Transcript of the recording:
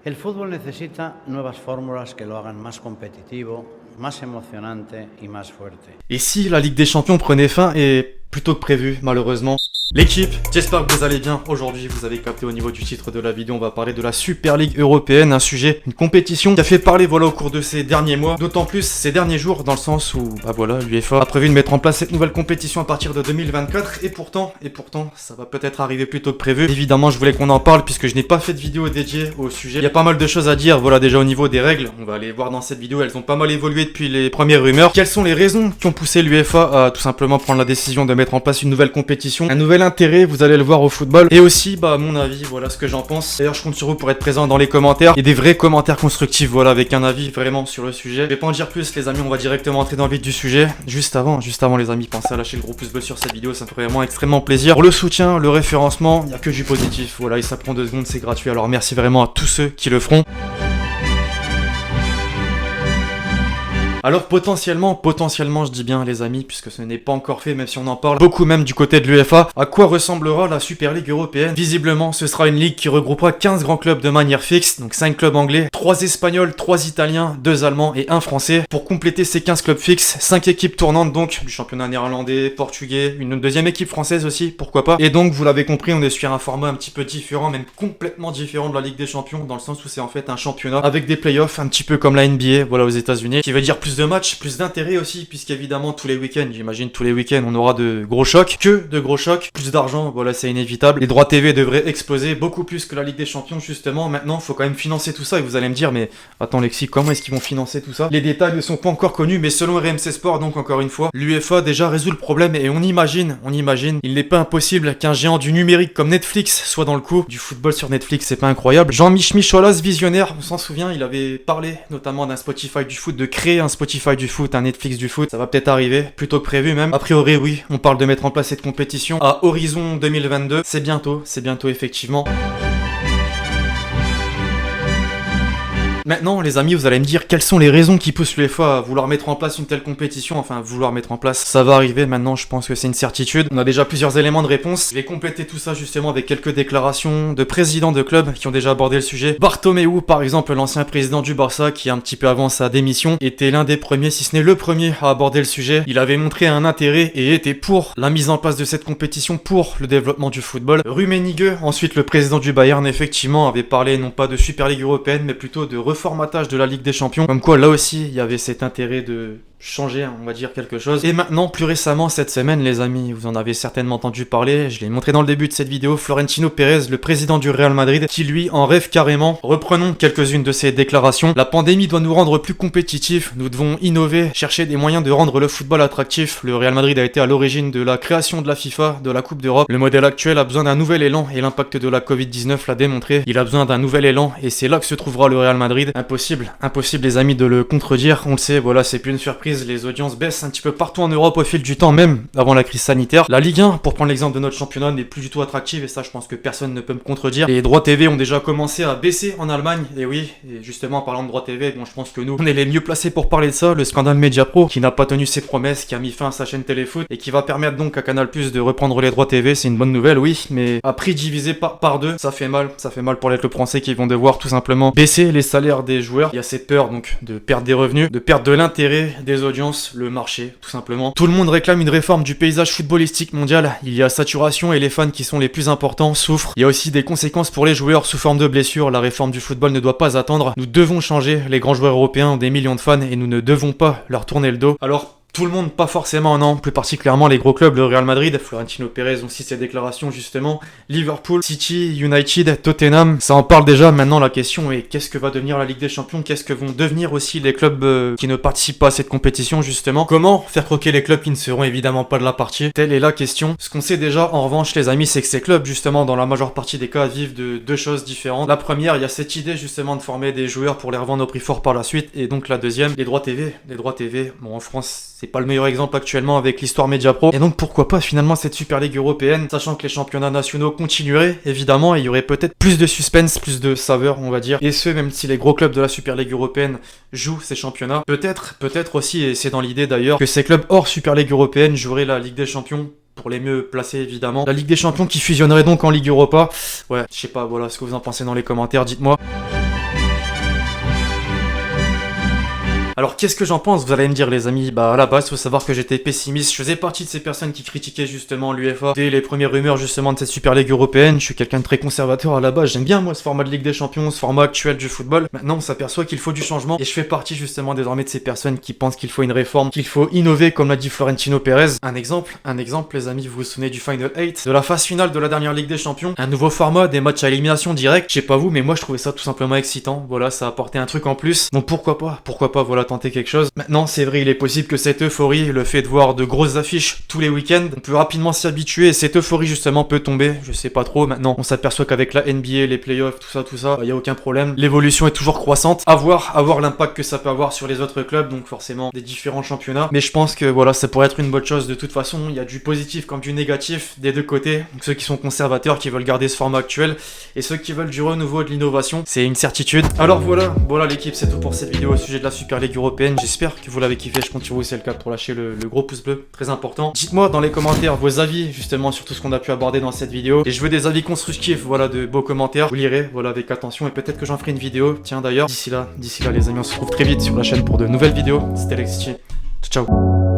El fútbol necesita nuevas fórmulas que lo hagan más competitivo, más emocionante y más fuerte. Et si la Ligue des Champions prenait fin et plutôt que prévu, malheureusement. L'équipe, j'espère que vous allez bien. Aujourd'hui, vous avez capté au niveau du titre de la vidéo, on va parler de la Super League européenne, un sujet, une compétition qui a fait parler au cours de ces derniers mois, d'autant plus ces derniers jours, dans le sens où, l'UEFA a prévu de mettre en place cette nouvelle compétition à partir de 2024, et pourtant, ça va peut-être arriver plus tôt que prévu. Évidemment, je voulais qu'on en parle, puisque je n'ai pas fait de vidéo dédiée au sujet. Il y a pas mal de choses à dire, déjà au niveau des règles, on va aller voir dans cette vidéo, elles ont pas mal évolué depuis les premières rumeurs. Quelles sont les raisons qui ont poussé l'UEFA à tout simplement prendre la décision de mettre en place une nouvelle compétition, un nouvel intérêt, vous allez le voir au football, et aussi à mon avis, ce que j'en pense. D'ailleurs, je compte sur vous pour être présent dans les commentaires et des vrais commentaires constructifs, avec un avis vraiment sur le sujet. Je vais pas en dire plus, les amis, on va directement entrer dans le vif du sujet. Juste avant les amis, pensez à lâcher le gros pouce bleu sur cette vidéo, ça me ferait vraiment extrêmement plaisir. Pour le soutien, le référencement, il n'y a que du positif, et ça prend 2 secondes, c'est gratuit, alors merci vraiment à tous ceux qui le feront. Alors potentiellement, je dis bien les amis, puisque ce n'est pas encore fait, même si on en parle beaucoup même du côté de l'UEFA, à quoi ressemblera la Super League européenne? Visiblement, ce sera une ligue qui regroupera 15 grands clubs de manière fixe, donc 5 clubs anglais, 3 espagnols, 3 italiens, 2 allemands et 1 français. Pour compléter ces 15 clubs fixes, 5 équipes tournantes donc, du championnat néerlandais, portugais, une deuxième équipe française aussi, pourquoi pas. Et donc, vous l'avez compris, on est sur un format un petit peu différent, même complètement différent de la Ligue des Champions, dans le sens où c'est en fait un championnat avec des playoffs, un petit peu comme la NBA, aux États-Unis, qui veut dire plus de matchs, plus d'intérêt aussi, puisqu'évidemment tous les week-ends, on aura de gros chocs, plus d'argent, c'est inévitable. Les droits TV devraient exploser beaucoup plus que la Ligue des Champions justement. Maintenant, faut quand même financer tout ça, et vous allez me dire, mais attends Lexi, comment est-ce qu'ils vont financer tout ça? Les détails ne sont pas encore connus, mais selon RMC Sport, donc encore une fois, l'UEFA déjà résout le problème, et on imagine, il n'est pas impossible qu'un géant du numérique comme Netflix soit dans le coup. Du football sur Netflix, c'est pas incroyable? Jean-Mich Aulas, visionnaire, on s'en souvient, il avait parlé notamment d'un Spotify du foot, de créer un Spotify du foot, un Netflix du foot, ça va peut-être arriver, plutôt que prévu même. A priori oui, on parle de mettre en place cette compétition à horizon 2022, c'est bientôt effectivement. Maintenant, les amis, vous allez me dire quelles sont les raisons qui poussent l'UEFA à vouloir mettre en place une telle compétition. Enfin, vouloir mettre en place, ça va arriver maintenant, je pense que c'est une certitude. On a déjà plusieurs éléments de réponse. Je vais compléter tout ça justement avec quelques déclarations de présidents de clubs qui ont déjà abordé le sujet. Bartomeu, par exemple, l'ancien président du Barça, qui un petit peu avant sa démission, était l'un des premiers, si ce n'est le premier, à aborder le sujet. Il avait montré un intérêt et était pour la mise en place de cette compétition, pour le développement du football. Rummenigge, ensuite le président du Bayern, effectivement, avait parlé non pas de Super League européenne, mais plutôt de formatage de la Ligue des Champions, comme quoi là aussi il y avait cet intérêt de changer, on va dire, quelque chose. Et maintenant, plus récemment, cette semaine, les amis, vous en avez certainement entendu parler, je l'ai montré dans le début de cette vidéo, Florentino Pérez, le président du Real Madrid, qui lui en rêve carrément. Reprenons quelques-unes de ses déclarations. La pandémie doit nous rendre plus compétitifs, nous devons innover, chercher des moyens de rendre le football attractif. Le Real Madrid a été à l'origine de la création de la FIFA, de la Coupe d'Europe. Le modèle actuel a besoin d'un nouvel élan, et l'impact de la Covid-19 l'a démontré. Il a besoin d'un nouvel élan, et c'est là que se trouvera le Real Madrid. Impossible les amis de le contredire, on le sait, c'est plus une surprise, les audiences baissent un petit peu partout en Europe au fil du temps, même avant la crise sanitaire. La Ligue 1, pour prendre l'exemple de notre championnat, n'est plus du tout attractive, et ça je pense que personne ne peut me contredire. Les droits TV ont déjà commencé à baisser en Allemagne, et oui, et justement en parlant de droits TV, je pense que nous, on est les mieux placés pour parler de ça, le scandale Mediapro, qui n'a pas tenu ses promesses, qui a mis fin à sa chaîne Téléfoot, et qui va permettre donc à Canal+ de reprendre les droits TV, c'est une bonne nouvelle, oui, mais à prix divisé par 2, ça fait mal pour les clubs français qui vont devoir tout simplement baisser les salaires des joueurs. Il y a cette peur donc de perdre des revenus, de perdre de l'intérêt des audiences, le marché tout simplement. Tout le monde réclame une réforme du paysage footballistique mondial, il y a saturation et les fans qui sont les plus importants souffrent. Il y a aussi des conséquences pour les joueurs sous forme de blessures, la réforme du football ne doit pas attendre. Nous devons changer, les grands joueurs européens ont des millions de fans et nous ne devons pas leur tourner le dos. Alors, tout le monde, pas forcément, non, plus particulièrement les gros clubs, le Real Madrid, Florentino Pérez aussi ses déclarations justement, Liverpool, City, United, Tottenham, ça en parle déjà. Maintenant la question est qu'est-ce que va devenir la Ligue des Champions, qu'est-ce que vont devenir aussi les clubs qui ne participent pas à cette compétition justement, comment faire croquer les clubs qui ne seront évidemment pas de la partie, telle est la question. Ce qu'on sait déjà en revanche les amis, c'est que ces clubs justement dans la majeure partie des cas vivent de 2 choses différentes. La première, il y a cette idée justement de former des joueurs pour les revendre au prix fort par la suite, et donc la deuxième, les droits TV, bon en France c'est pas le meilleur exemple actuellement avec l'histoire Mediapro. Et donc pourquoi pas finalement cette Super League européenne, sachant que les championnats nationaux continueraient évidemment, et il y aurait peut-être plus de suspense, plus de saveur on va dire. Et ce même si les gros clubs de la Super League européenne jouent ces championnats. Peut-être aussi, et c'est dans l'idée d'ailleurs, que ces clubs hors Super League européenne joueraient la Ligue des Champions pour les mieux placés évidemment. La Ligue des Champions qui fusionnerait donc en Ligue Europa. Ouais, je sais pas, voilà ce que vous en pensez dans les commentaires, dites-moi. Alors qu'est-ce que j'en pense? Vous allez me dire les amis, bah à la base faut savoir que j'étais pessimiste, je faisais partie de ces personnes qui critiquaient justement l'UEFA dès les premières rumeurs justement de cette Super League européenne. Je suis quelqu'un de très conservateur à la base, j'aime bien moi ce format de Ligue des Champions, ce format actuel du football. Maintenant on s'aperçoit qu'il faut du changement et je fais partie justement désormais de ces personnes qui pensent qu'il faut une réforme, qu'il faut innover comme l'a dit Florentino Pérez. Un exemple les amis, vous vous souvenez du Final 8, de la phase finale de la dernière Ligue des Champions, un nouveau format, des matchs à élimination directe, je sais pas vous mais moi je trouvais ça tout simplement excitant, voilà ça apportait un truc en plus, donc pourquoi pas voilà tenter quelque chose. Maintenant c'est vrai il est possible que cette euphorie, le fait de voir de grosses affiches tous les week-ends, on peut rapidement s'y habituer et cette euphorie justement peut tomber, je sais pas trop. Maintenant on s'aperçoit qu'avec la NBA, les playoffs, tout ça, y a aucun problème, l'évolution est toujours croissante, à voir l'impact que ça peut avoir sur les autres clubs, donc forcément des différents championnats, mais je pense que voilà ça pourrait être une bonne chose de toute façon, il y a du positif comme du négatif des deux côtés, donc ceux qui sont conservateurs qui veulent garder ce format actuel et ceux qui veulent du renouveau et de l'innovation, c'est une certitude. Alors voilà l'équipe, c'est tout pour cette vidéo au sujet de la Super League européenne, j'espère que vous l'avez kiffé, je compte sur vous si c'est le cas pour lâcher le gros pouce bleu, très important. Dites-moi dans les commentaires vos avis justement sur tout ce qu'on a pu aborder dans cette vidéo, et je veux des avis constructifs, voilà, de beaux commentaires, vous lirez, voilà, avec attention, et peut-être que j'en ferai une vidéo, tiens d'ailleurs, d'ici là les amis, on se retrouve très vite sur la chaîne pour de nouvelles vidéos, c'était Alexis, ciao.